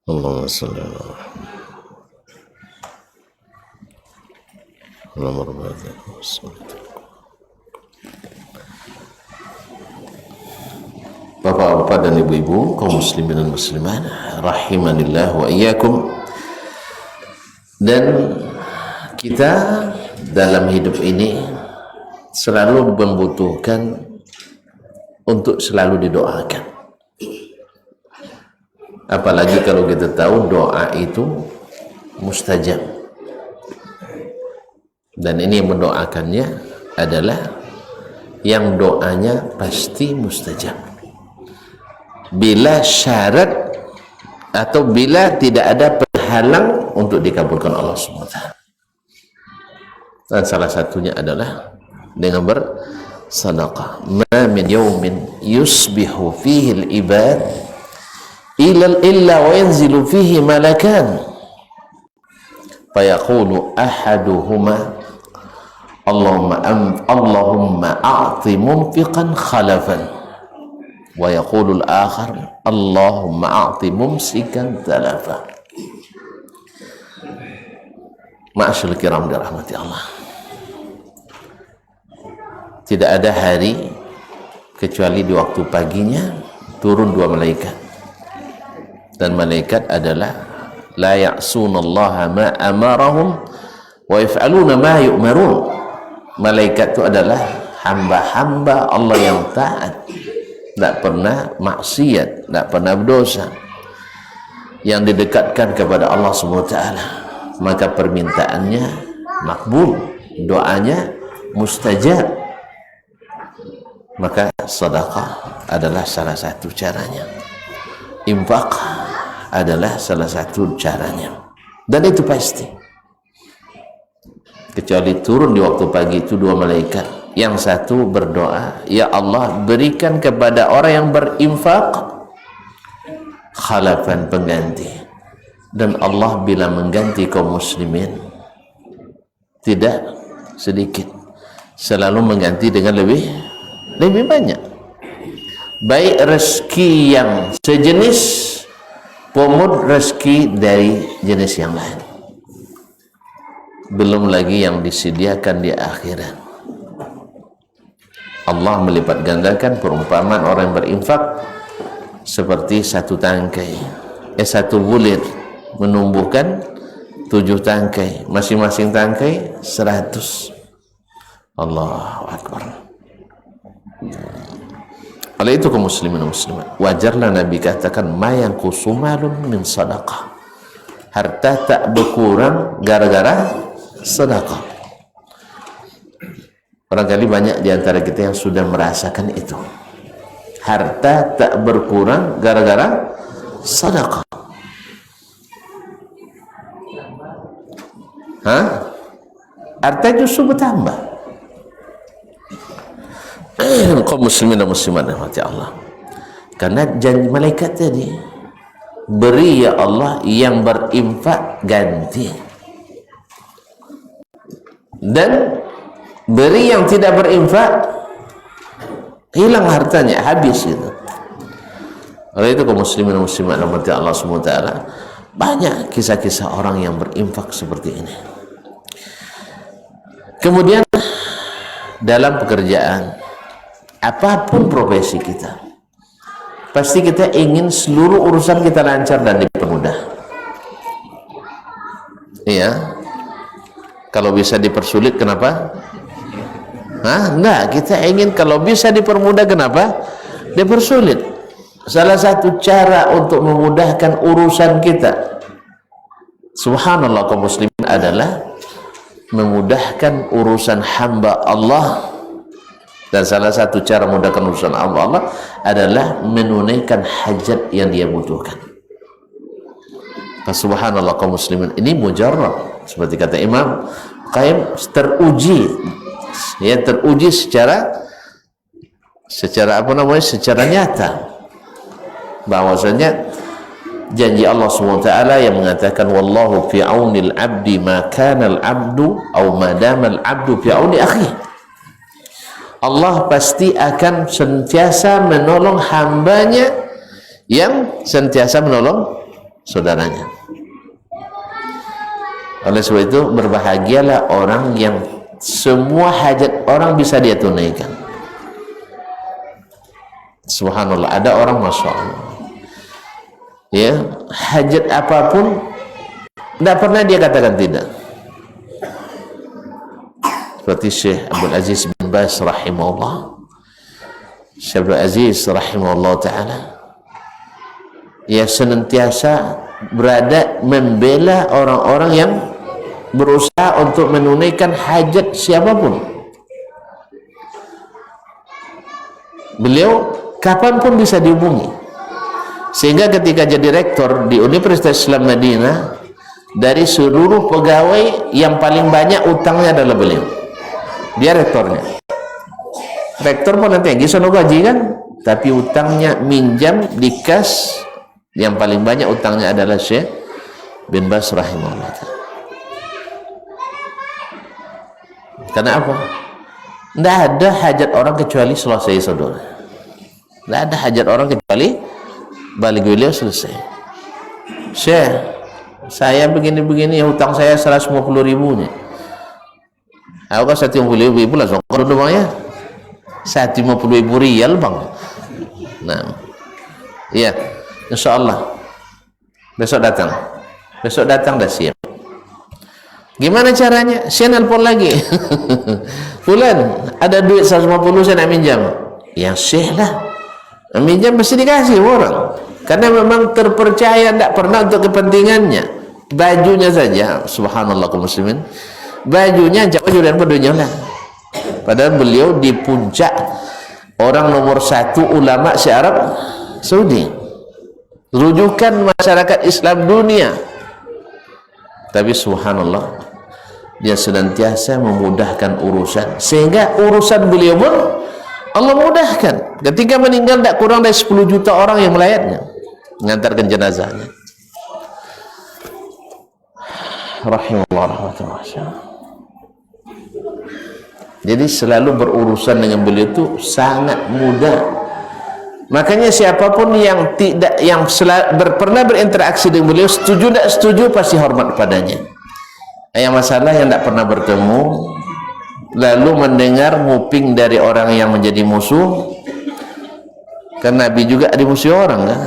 Allahumma salli ala Muhammad. Bapak-bapak dan ibu-ibu, kaum muslimin dan muslimat, rahimanillah wa iyyakum. Dan kita dalam hidup ini selalu membutuhkan untuk selalu didoakan. Apalagi kalau kita tahu doa itu mustajab. Dan ini yang mendoakannya adalah yang doanya pasti mustajab. Bila syarat atau bila tidak ada penghalang untuk dikabulkan Allah SWT. Dan salah satunya adalah dengan bersedekah. Ma min yawmin yusbihu fihi al-ibad illa wa yanzilu fihi malakan fayaqulu ahaduhuma Allahumma a'ti munfiqan khalafan wa yaqulu al-akhar Allahumma a'ti mumsikan talafa. Ma'asyil kiram dirahmati Allah, tidak ada hari kecuali di waktu paginya turun dua malaikat. Dan malaikat adalah la ya'sunallaha ma amarahum wa yaf'aluna ma yu'marun. Malaikat itu adalah hamba-hamba Allah yang taat, tidak pernah maksiat, tidak pernah berdosa, yang didekatkan kepada Allah SWT. Maka permintaannya makbul, doanya mustajab. Maka sedekah adalah salah satu caranya, infak adalah salah satu caranya, dan itu pasti. Kecuali turun di waktu pagi itu dua malaikat, yang satu berdoa, ya Allah berikan kepada orang yang berinfak khalafan, pengganti. Dan Allah bila mengganti kaum muslimin tidak sedikit, selalu mengganti dengan lebih banyak, baik rezeki yang sejenis maupun rezeki dari jenis yang lain, belum lagi yang disediakan di akhirat. Allah melipat gandakan perumpamaan orang yang berinfak seperti satu tangkai, satu bulir menumbuhkan 7 tangkai, masing-masing tangkai 100. Allahu Akbar. Oleh itu kaum muslimin dan muslimat, wajarlah Nabi katakan ma yanqusu malun min sadaqah, harta tak berkurang gara-gara sedekah. Barangkali banyak di antara kita yang sudah merasakan itu, harta tak berkurang gara-gara sedekah. Harta justru bertambah. Kaum muslimin dan muslimat rahmati Allah, karena janji malaikat tadi, beri ya Allah yang berinfak ganti, dan beri yang tidak berinfak hilang hartanya, habis itu. Oleh itu kaum muslimin dan muslimat rahmati Allah SWT, banyak kisah-kisah orang yang berinfak seperti ini. Kemudian dalam pekerjaan, apapun profesi kita, pasti kita ingin seluruh urusan kita lancar dan dipermudah. Iya. Kalau bisa dipersulit, kenapa? Enggak, kita ingin kalau bisa dipermudah, kenapa? Dipersulit. Salah satu cara untuk memudahkan urusan kita, subhanallah kaum muslimin, adalah memudahkan urusan hamba Allah. Dan salah satu cara memudahkan urusan hamba Allah adalah menunaikan hajat yang dia butuhkan. Subhanallah kaum muslimin, ini mujarrab, seperti kata Imam Qayyim, teruji, ya, teruji secara secara nyata, bahwasanya janji Allah SWT yang mengatakan wallahu fi aunil abdi ma kana al abdu aw ma dama al abdu fi auni akhi. Allah pasti akan sentiasa menolong hambanya yang sentiasa menolong saudaranya. Oleh sebab itu berbahagialah orang yang semua hajat orang bisa dia tunaikan. Subhanallah, ada orang Masya Allah ya, hajat apapun tidak pernah dia katakan tidak. Seperti Syekh Abdul Aziz bin Baz rahimahullah, Syekh Abdul Aziz rahimahullah ta'ala, ia senantiasa berada membela orang-orang yang berusaha untuk menunaikan hajat siapapun. Beliau kapanpun bisa dihubungi, sehingga ketika jadi rektor di Universitas Islam Madinah, dari seluruh pegawai yang paling banyak utangnya adalah beliau. Dia rektornya. Rektor pun nanti gisono gaji kan, tapi utangnya minjam di kas yang paling banyak utangnya adalah Syekh bin Baz rahimahullah. Karena apa? Tidak ada hajat orang kecuali selesai, saudara. Tidak ada hajat orang kecuali balik beliau selesai. Syekh, saya begini-begini, hutang saya 150.000 nih. Aku kan 150.000 lah, sokor dulu bang ya. 150.000 rial bang. Nah, iya, insya Allah besok datang. Besok datang dah siap. Gimana caranya? Saya nelpon lagi. Fulan, ada duit 150 saya nak minjam. Ya Syekh lah. Minjam mesti dikasih orang. Karena memang terpercaya, tidak pernah untuk kepentingannya. Bajunya saja, subhanallah kaum muslimin, bajunya jauh dan pedunya lah. Padahal beliau di puncak orang nomor 1 ulama se-Arab Saudi, rujukan masyarakat Islam dunia. Tapi subhanallah, dia senantiasa memudahkan urusan, sehingga urusan beliau pun Allah mudahkan. Ketika meninggal tidak kurang dari 10 juta orang yang melayatnya, mengantarkan jenazahnya. Rahimahullah rahmatullah. Jadi selalu berurusan dengan beliau itu sangat mudah. Makanya siapapun yang pernah berinteraksi dengan beliau, setuju tidak setuju, pasti hormat padanya. Yang masalah yang tidak pernah bertemu, lalu mendengar nguping dari orang yang menjadi musuh. Kan Nabi juga dimusuhi orang kan.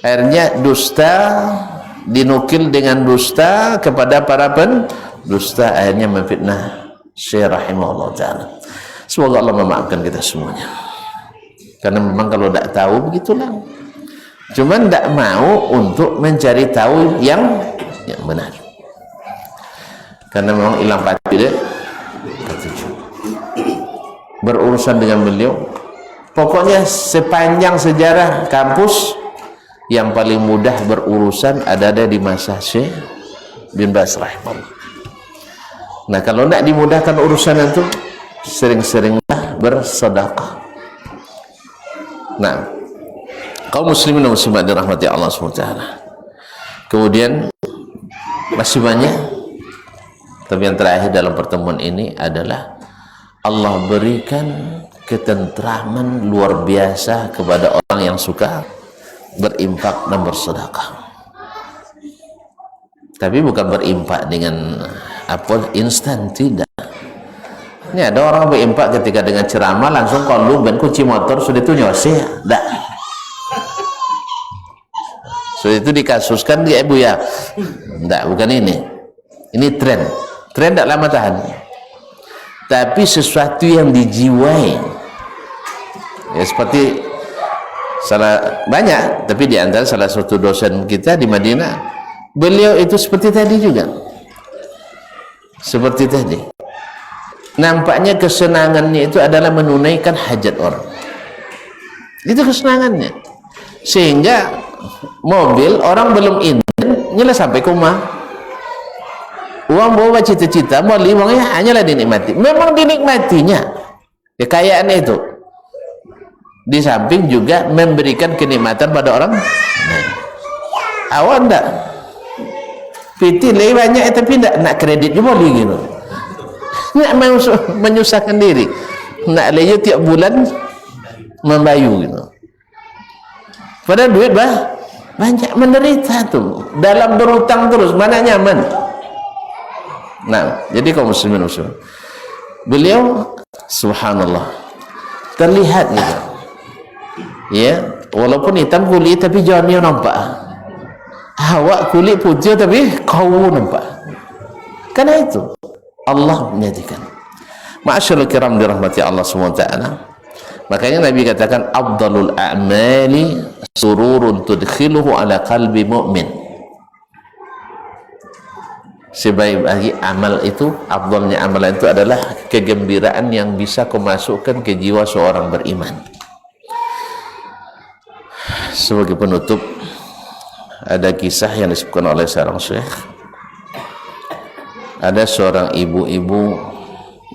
Akhirnya dusta dinukil dengan dusta kepada para pendusta, akhirnya memfitnah Syekh rahimahullah ta'ala. Semoga Allah memaafkan kita semuanya, karena memang kalau tidak tahu begitulah. Cuman tidak mau untuk mencari tahu yang benar, karena memang hilang pati deh. Berurusan dengan beliau, pokoknya sepanjang sejarah kampus yang paling mudah berurusan ada di masa Syekh bin Baz rahimahullah. Nah, kalau tidak dimudahkan urusan itu, sering-seringlah bersedekah. Nah, kaum muslimin dan muslimat dirahmati Allah SWT. Kemudian masih banyak, tapi yang terakhir dalam pertemuan ini adalah Allah berikan ketentraman luar biasa kepada orang yang suka berimpak dan bersedekah. Tapi bukan berimpak dengan apa instan, tidak. Ini ada orang berimpak ketika dengan ceramah langsung kalau ben kunci motor sudah itu nyose, tidak. Sudah itu dikasuskan di ibu ya, tidak, bukan ini. Ini tren tidak lama tahan. Tapi sesuatu yang dijiwai, ya seperti banyak, tapi di antara salah satu dosen kita di Madinah, beliau itu seperti tadi juga, seperti tadi. Nampaknya kesenangannya itu adalah menunaikan hajat orang. Itu kesenangannya. Sehingga mobil orang belum inden, nyala sampai ke rumah. Uang bawa cita-cita, mau uangnya hanyalah dinikmati. Memang dinikmatinya, kekayaan itu. Di samping juga memberikan kenikmatan pada orang. Awak enggak PT lebih banyak, tapi enggak nak kredit juga boleh gitu. Nak menyusahkan diri, nak lagi tiap bulan membayu gitu. Padahal duit banyak, menderita tuh, dalam berutang terus, mana nyaman. Nah, jadi kaum muslimin, beliau subhanallah terlihat gitu, ya, walaupun hitam kulit tapi jalannya nampak, awak kulit putih tapi kau nampak. Karena itu Allah menyatakan, ma'asyarul kiram dirahmati Allah SWT. Makanya Nabi katakan afdalul a'mali sururun tudkhiluhu ala qalbi mu'min. Sebaik-baik amal itu, afdalnya amalan itu adalah kegembiraan yang bisa kau masukkan ke jiwa seorang beriman. Sebagai penutup, ada kisah yang disebutkan oleh seorang syekh. Ada seorang ibu-ibu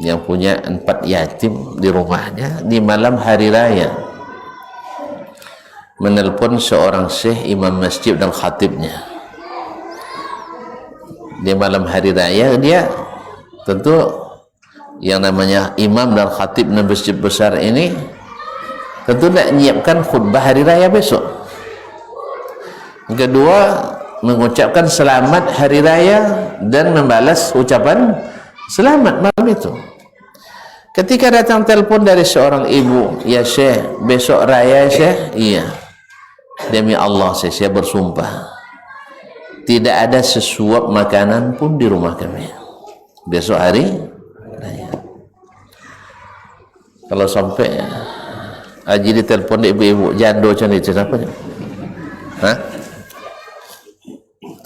yang punya 4 yatim di rumahnya, di malam hari raya menelpon seorang syekh imam masjid dan khatibnya. Di malam hari raya, dia tentu yang namanya imam dan khatib dan masjid besar ini tentu nak menyiapkan khutbah hari raya besok. Yang kedua, mengucapkan selamat hari raya dan membalas ucapan selamat malam itu. Ketika datang telepon dari seorang ibu, ya syekh, besok raya syekh? Iya. Demi Allah saya bersumpah, tidak ada sesuap makanan pun di rumah kami besok hari raya. Kalau sampai Haji ditelepon ibu-ibu jando macam ni, siapa ni? Hah?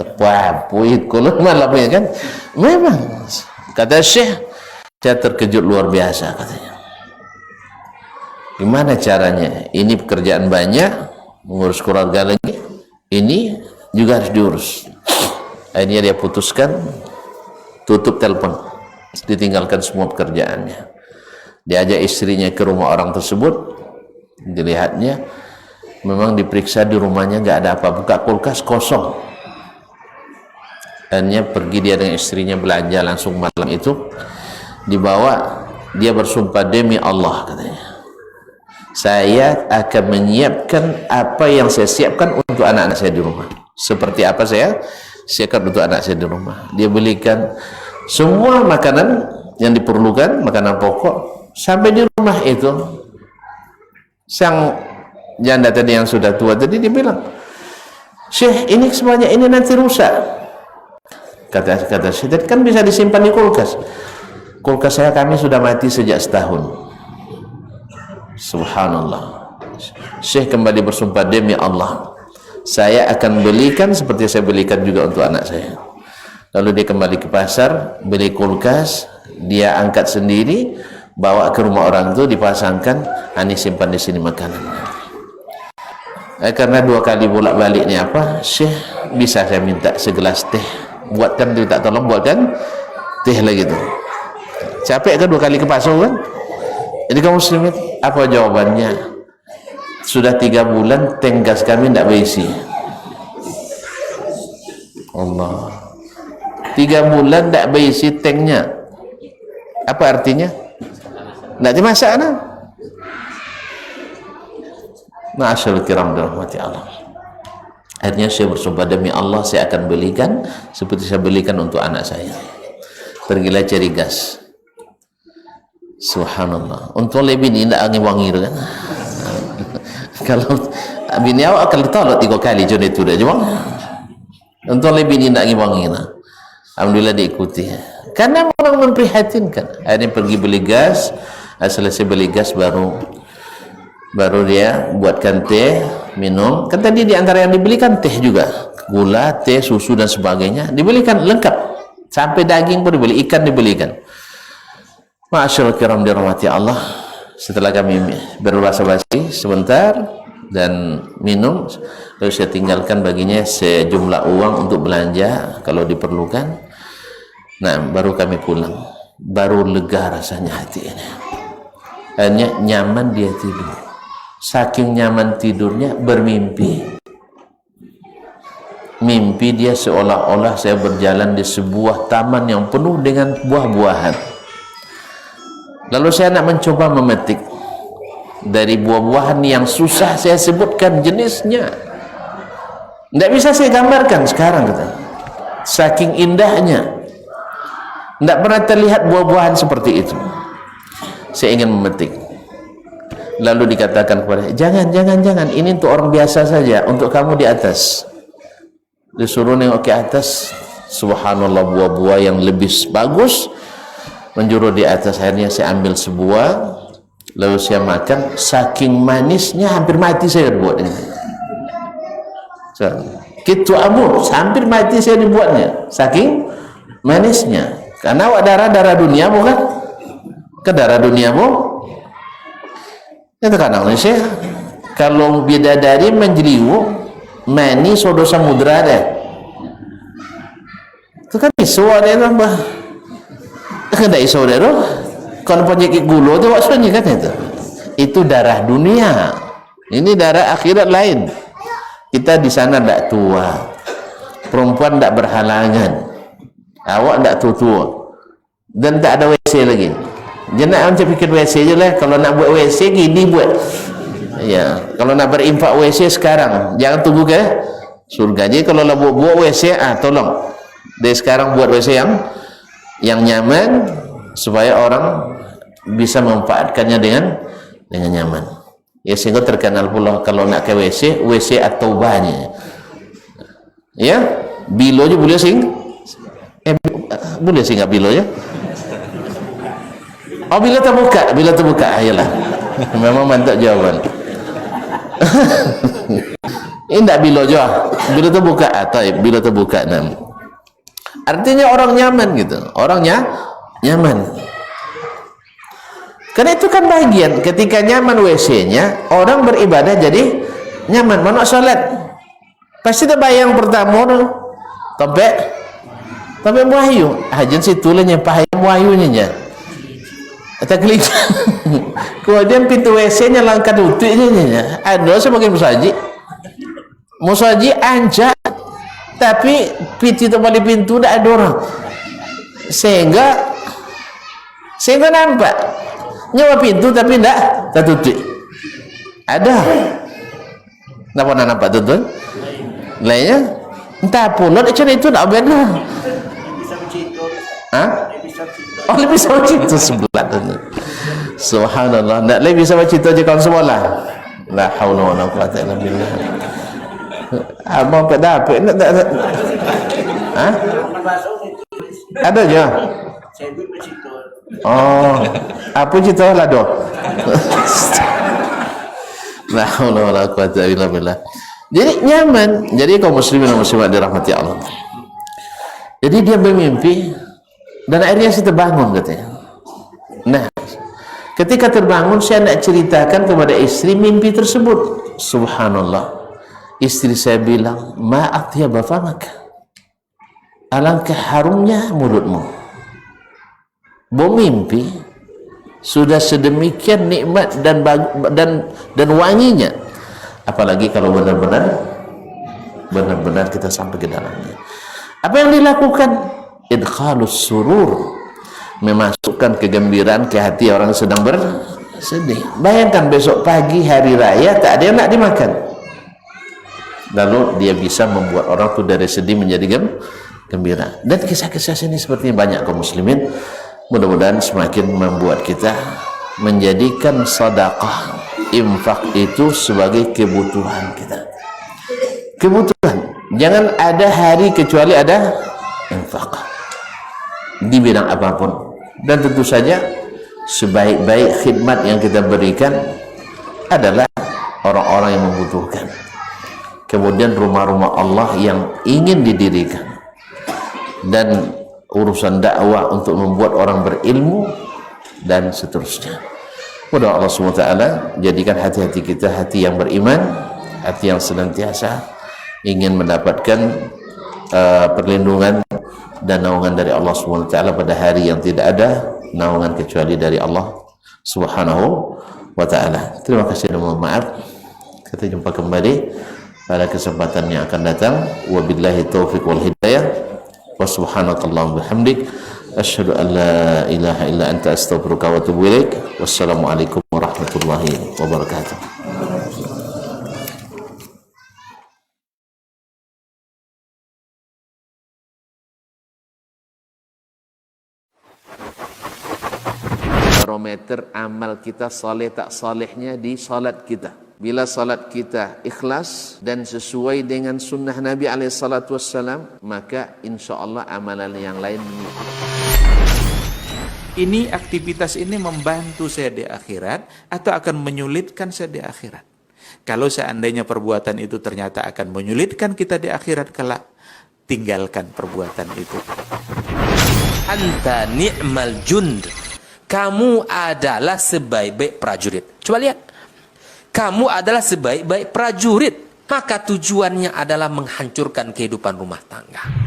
Tepuapui kalau malam ni kan? Memang kata syekh, saya terkejut luar biasa katanya. Gimana caranya? Ini pekerjaan banyak, mengurus keluarga lagi, ini juga harus diurus. Akhirnya dia putuskan tutup telepon, ditinggalkan semua pekerjaannya. Diajak istrinya ke rumah orang tersebut, dilihatnya memang diperiksa di rumahnya nggak ada apa, buka kulkas kosong. Akhirnya pergi dia dengan istrinya belanja langsung malam itu. Dibawa, dia bersumpah demi Allah katanya, saya akan menyiapkan apa yang saya siapkan untuk anak-anak saya di rumah. Seperti apa saya siapkan untuk anak saya di rumah. Dia belikan semua makanan yang diperlukan, makanan pokok. Sampai di rumah itu, sang janda tadi yang sudah tua tadi, dia bilang, syekh, ini semuanya ini nanti rusak. Kata syekh, kan bisa disimpan di kulkas. Kulkas kami sudah mati sejak setahun. Subhanallah. Syekh kembali bersumpah demi Allah, saya akan belikan seperti saya belikan juga untuk anak saya. Lalu dia kembali ke pasar, beli kulkas, dia angkat sendiri, bawa ke rumah orang itu, dipasangkan, ini simpan di sini makanannya. Karena 2 kali bolak-balik ni apa, syekh, bisa saya minta segelas teh, buatkan, dia tak tolong buatkan teh lagi tu. Capek kan 2 kali ke pasar kan? Jadi kaum muslimin, apa jawabannya? Sudah 3 bulan tank gas kami tidak berisi. Allah, 3 bulan tidak berisi tanknya. Apa artinya? Tidak dimasak nah. Ma'asyarul kiram dirahmati Allah. Akhirnya saya bersumpah demi Allah, saya akan belikan seperti saya belikan untuk anak saya. Pergilah cari gas. Subhanallah. Untuk lebih ini tidak angin wangi kan? Kalau bini awak akan tolak 3 kali jodoh itu dah jawab. Untuk lebih ini tidak angin wangi nah. Alhamdulillah diikuti. Karena memang memprihatinkan. Akhirnya pergi beli gas. Selesai beli gas baru dia buatkan teh, minum. Kan tadi di antara yang dibelikan teh juga, gula, teh, susu dan sebagainya dibelikan lengkap. Sampai daging pun dibeli, ikan dibelikan. Ma'asyarul kiram dirahmati Allah. Setelah kami berbahasa-basi sebentar dan minum, lalu saya tinggalkan baginya sejumlah uang untuk belanja kalau diperlukan. Nah, baru kami pulang. Baru lega rasanya hati ini. Hanya nyaman dia tidur. Saking nyaman tidurnya, bermimpi. Mimpi dia seolah-olah saya berjalan di sebuah taman yang penuh dengan buah-buahan. Lalu saya nak mencoba memetik. dari buah-buahan yang susah saya sebutkan jenisnya, tidak bisa saya gambarkan sekarang, kata. Saking indahnya, tidak pernah terlihat buah-buahan seperti itu. Saya ingin memetik, lalu dikatakan kepada jangan, ini untuk orang biasa saja, untuk kamu di atas. Disuruh nengok ke atas, subhanallah, buah-buah yang lebih bagus menjuru di atas. Akhirnya saya ambil sebuah, lalu saya makan. Saking manisnya hampir mati saya buat ini. Gitu abu, hampir mati saya dibuatnya, saking manisnya. Karena awak darah dunia bukan? Ke darah dunia bu? Itu kadang saya kalau bidadari menjeliwu mani sodo samudra deh. Itu kan isu ada itu bah. Kan ada isu ada tu. Kalau penyakit gula tu maksudnya kan itu. Itu darah dunia. Ini darah akhirat lain. Kita di sana tidak tua, perempuan tidak berhalangan, awak tidak tua, dan tak ada WC lagi. Jangan macam fikir WC je lah. Kalau nak buat WC gini buat. Ya, kalau nak berinfak WC sekarang, jangan tunggu ke surga. Jadi kalau nak buat WC, tolong dari sekarang buat WC yang nyaman supaya orang bisa memanfaatkannya dengan nyaman. Ya, sehingga terkenal pula kalau nak ke WC atau banyak. Ya, bilo je boleh sing. Boleh sing bilo ya. Oh, bila terbuka, ayolah. Memang mantap jawaban. Ini tak bilo je. Bila terbuka, bila terbuka nam. Artinya orang nyaman gitu. Orangnya nyaman. Karena itu kan bagian ketika nyaman WC-nya, orang beribadah jadi nyaman. Mana salat pasti terbayang pertama tapi wahyu hajan situlah nyepah wahyunya atau klik. Kemudian pintu WC-nya langkah tutupnya ada sebagai musaji anjak, tapi pintu terbalik pintu tidak ada orang, sehingga nampak nyawa pintu tapi tidak tertutup. Ada kenapa nak nampak tutup lainnya entah pula macam itu tak benar. Oh, lebih bisa bercerita sebelah tu. Subhanallah, tak lebih bisa bercerita je kawan sebelah. La haula wala quwata illa billah. Abang tak dapat nak tak. Ada je. Oh, apa cerita lah doh? La haula wala quwata illa billah. Jadi nyaman. Jadi kaum muslimin dan muslimat dirahmati Allah. Jadi dia bermimpi dan akhirnya saya terbangun katanya. Nah, ketika terbangun saya nak ceritakan kepada istri mimpi tersebut. Subhanallah. Istri saya bilang, "Ma atyaba famak." Alangkah harumnya mulutmu. Bermimpi sudah sedemikian nikmat dan wanginya. Apalagi kalau benar-benar kita sampai ke dalamnya. Apa yang dilakukan? Idkhalus surur, memasukkan kegembiraan ke hati orang yang sedang bersedih. Bayangkan besok pagi hari raya tak ada yang nak dimakan, lalu dia bisa membuat orang itu dari sedih menjadi gembira. Dan kisah-kisah ini sepertinya banyak kaum muslimin. Mudah-mudahan semakin membuat kita menjadikan sedekah, infak itu sebagai kebutuhan kita. Kebutuhan. Jangan ada hari kecuali ada infak di bidang apapun. Dan tentu saja sebaik-baik khidmat yang kita berikan adalah orang-orang yang membutuhkan. Kemudian rumah-rumah Allah yang ingin didirikan, dan urusan dakwah untuk membuat orang berilmu, dan seterusnya. Mudah Allah SWT jadikan hati-hati kita hati yang beriman, hati yang senantiasa ingin mendapatkan perlindungan dan naungan dari Allah SWT pada hari yang tidak ada naungan kecuali dari Allah Subhanahu wa ta'ala. Terima kasih dan mohon maaf. Kita jumpa kembali pada kesempatan yang akan datang. Wabillahi taufiq wal hidayah. Wa subhanakallahumma bihamdik asyhadu an la ilaha illa anta astaghfiruka wa atubu ilaik. Wassalamualaikum warahmatullahi warahmatullahi wabarakatuh. Barometer amal kita saleh tak salehnya di salat kita. Bila salat kita ikhlas dan sesuai dengan sunnah Nabi SAW, maka insya Allah amalan yang lain mengikut. Ini aktivitas ini membantu saya di akhirat atau akan menyulitkan saya di akhirat? Kalau seandainya perbuatan itu ternyata akan menyulitkan kita di akhirat kelak, tinggalkan perbuatan itu. Anta ni'mal jund. Kamu adalah sebaik-baik prajurit. Coba lihat. Kamu adalah sebaik-baik prajurit. Maka tujuannya adalah menghancurkan kehidupan rumah tangga.